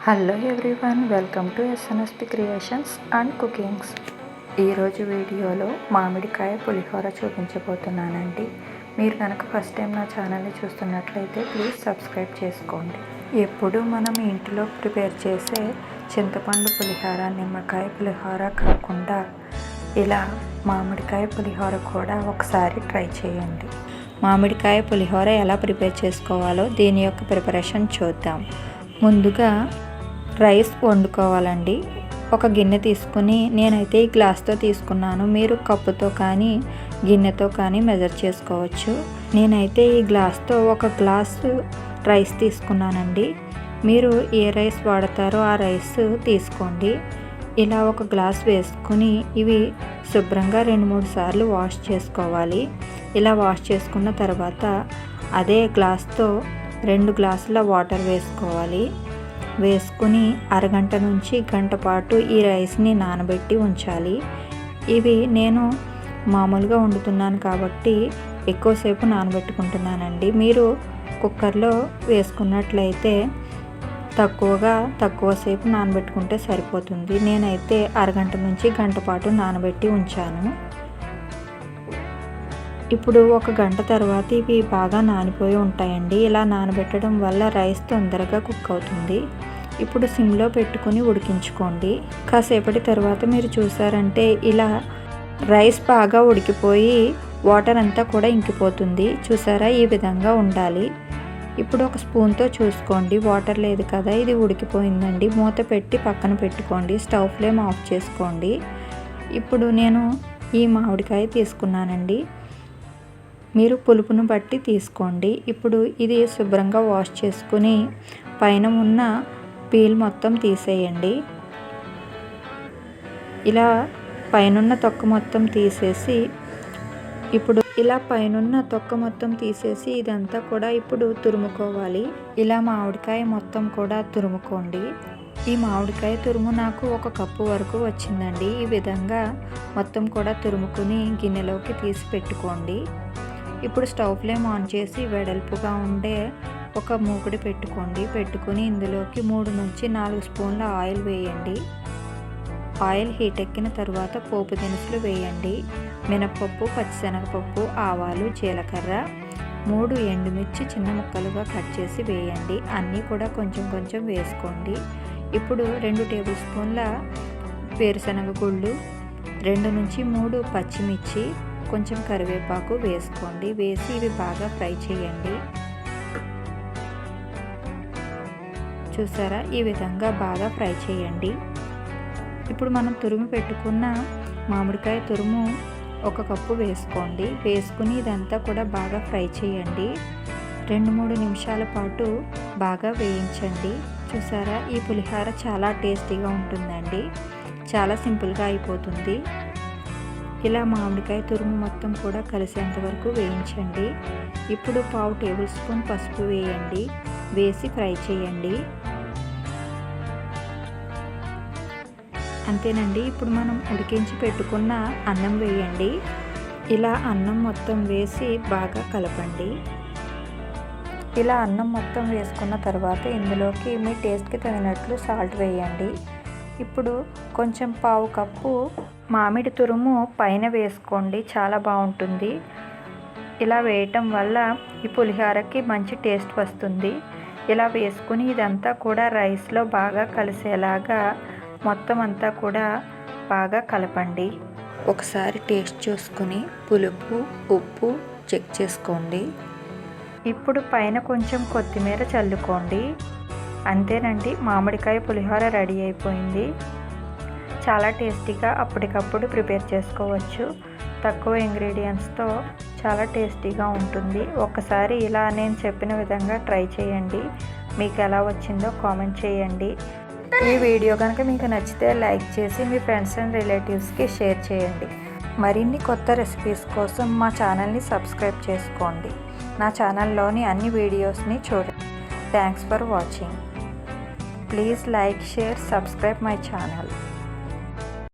Hello everyone, welcome to ఎస్ఎన్ఎస్పి creations and cookings. ఈరోజు వీడియోలో మామిడికాయ పులిహోర చూపించబోతున్నానండి. మీరు కనుక ఫస్ట్ టైం నా ఛానల్ని చూస్తున్నట్లయితే ప్లీజ్ సబ్స్క్రైబ్ చేసుకోండి. ఎప్పుడు మనం ఇంట్లో ప్రిపేర్ చేసే చింతపండు పులిహోర, నిమ్మకాయ పులిహోర కాకుండా ఇలా మామిడికాయ పులిహోర కూడా ఒకసారి ట్రై చేయండి. మామిడికాయ పులిహోర ఎలా ప్రిపేర్ చేసుకోవాలో దీని యొక్క ప్రిపరేషన్ చూద్దాం. ముందుగా రైస్ వండుకోవాలండి. ఒక గిన్నె తీసుకుని, నేనైతే ఈ గ్లాస్తో తీసుకున్నాను, మీరు కప్పుతో కానీ గిన్నెతో కానీ మెజర్ చేసుకోవచ్చు. నేనైతే ఈ గ్లాస్తో ఒక గ్లాసు రైస్ తీసుకున్నానండి. మీరు ఏ రైస్ వాడతారో ఆ రైస్ తీసుకోండి. ఇలా ఒక గ్లాస్ వేసుకుని ఇవి శుభ్రంగా 2-3 సార్లు వాష్ చేసుకోవాలి. ఇలా వాష్ చేసుకున్న తర్వాత అదే గ్లాస్తో 2 గ్లాసుల వాటర్ వేసుకోవాలి. వేసుకుని అరగంట నుంచి గంట పాటు ఈ రైస్ని నానబెట్టి ఉంచాలి. ఇవి నేను మామూలుగా వండుతున్నాను కాబట్టి ఎక్కువసేపు నానబెట్టుకుంటున్నానండి. మీరు కుక్కర్లో వేసుకున్నట్లయితే తక్కువసేపు నానబెట్టుకుంటే సరిపోతుంది. నేనైతే అరగంట నుంచి గంట పాటు నానబెట్టి ఉంచాను. ఇప్పుడు ఒక గంట తర్వాత ఇవి బాగా నానిపోయి ఉంటాయండి. ఇలా నానబెట్టడం వల్ల రైస్ తొందరగా కుక్ అవుతుంది. ఇప్పుడు సిమ్లో పెట్టుకుని ఉడికించుకోండి. కాసేపటి తర్వాత మీరు చూసారంటే ఇలా రైస్ బాగా ఉడికిపోయి వాటర్ అంతా కూడా ఇంకిపోతుంది. చూసారా, ఈ విధంగా ఉండాలి. ఇప్పుడు ఒక స్పూన్తో చూసుకోండి, వాటర్ లేదు కదా, ఇది ఉడికిపోయిందండి. మూత పెట్టి పక్కన పెట్టుకోండి. స్టవ్ ఫ్లేమ్ ఆఫ్ చేసుకోండి. ఇప్పుడు నేను ఈ మామిడికాయ తీసుకున్నానండి. మీరు పులుపును బట్టి తీసుకోండి. ఇప్పుడు ఇది శుభ్రంగా వాష్ చేసుకుని పైన ఉన్న పీల్ మొత్తం తీసేయండి. ఇలా పైనున్న తొక్క మొత్తం తీసేసి ఇదంతా కూడా ఇప్పుడు తురుముకోవాలి. ఇలా మామిడికాయ మొత్తం కూడా తురుముకోండి. ఈ మామిడికాయ తురుము నాకు 1 కప్పు వరకు వచ్చిందండి. ఈ విధంగా మొత్తం కూడా తురుముకుని గిన్నెలోకి తీసి పెట్టుకోండి. ఇప్పుడు స్టవ్ ఫ్లేమ్ ఆన్ చేసి వెడల్పుగా ఉండే ఒక మూకుడు పెట్టుకుని ఇందులోకి 3 నుంచి 4 స్పూన్ల ఆయిల్ వేయండి. ఆయిల్ హీట్ ఎక్కిన తర్వాత పోపు దినుసులు వేయండి. మినపప్పు, పచ్చిశనగపప్పు, ఆవాలు, జీలకర్ర, 3 ఎండుమిర్చి చిన్న ముక్కలుగా కట్ చేసి వేయండి. అన్నీ కూడా కొంచెం వేసుకోండి. ఇప్పుడు 2 టేబుల్ స్పూన్ల వేరుశనగ గుళ్ళు, 2 నుంచి 3 పచ్చిమిర్చి, కొంచెం కరివేపాకు వేసుకోండి. వేసి ఇవి బాగా ఫ్రై చేయండి. చూసారా, ఈ విధంగా బాగా ఫ్రై చేయండి. ఇప్పుడు మనం తురుము పెట్టుకున్న మామిడికాయ తురుము 1 కప్పు వేసుకోండి. వేసుకుని ఇదంతా కూడా బాగా ఫ్రై చేయండి. 2-3 నిమిషాల పాటు బాగా వేయించండి. చూసారా, ఈ పులిహోర చాలా టేస్టీగా ఉంటుందండి. చాలా సింపుల్గా అయిపోతుంది. ఇలా మామిడికాయ తురుము మొత్తం కూడా కలిసేంత వరకు వేయించండి. ఇప్పుడు 1/2 టేబుల్ స్పూన్ పసుపు వేయండి. వేసి ఫ్రై చేయండి. అంతేనండి. ఇప్పుడు మనం ఉడికించి పెట్టుకున్న అన్నం వేయండి. ఇలా అన్నం మొత్తం వేసి బాగా కలపండి. ఇలా అన్నం మొత్తం వేసుకున్న తర్వాత ఇందులోకి మీ టేస్ట్కి తగినట్లు సాల్ట్ వేయండి. ఇప్పుడు కొంచెం 1/2 కప్పు మామిడి తురుము పైన వేసుకోండి, చాలా బాగుంటుంది. ఇలా వేయటం వల్ల ఈ పులిహోరకి మంచి టేస్ట్ వస్తుంది. ఇలా వేసుకుని ఇదంతా కూడా రైస్లో బాగా కలిసేలాగా మొత్తం అంతా కూడా బాగా కలపండి. ఒకసారి టేస్ట్ చూసుకుని పులుపు, ఉప్పు చెక్ చేసుకోండి. ఇప్పుడు పైన కొంచెం కొత్తిమీర చల్లుకోండి. అంతేనండి, మామిడికాయ పులిహోర రెడీ అయిపోయింది. చాలా టేస్టీగా అప్పటికప్పుడు ప్రిపేర్ చేసుకోవచ్చు. తక్కువ ఇంగ్రీడియంట్స్తో చాలా టేస్టీగా ఉంటుంది. ఒక్కసారి ఇలా నేను చెప్పిన విధంగా ట్రై చేయండి. మీకు ఎలా వచ్చిందో కామెంట్ చేయండి. ఈ వీడియో కనుక మీకు నచ్చితే లైక్ చేసి మీ ఫ్రెండ్స్ అండ్ రిలేటివ్స్కి షేర్ చేయండి. మరిన్ని కొత్త రెసిపీస్ కోసం మా ఛానల్ని సబ్స్క్రైబ్ చేసుకోండి. నా ఛానల్లోని అన్ని వీడియోస్ని చూడండి. Thanks for watching. Please like, share, subscribe my channel.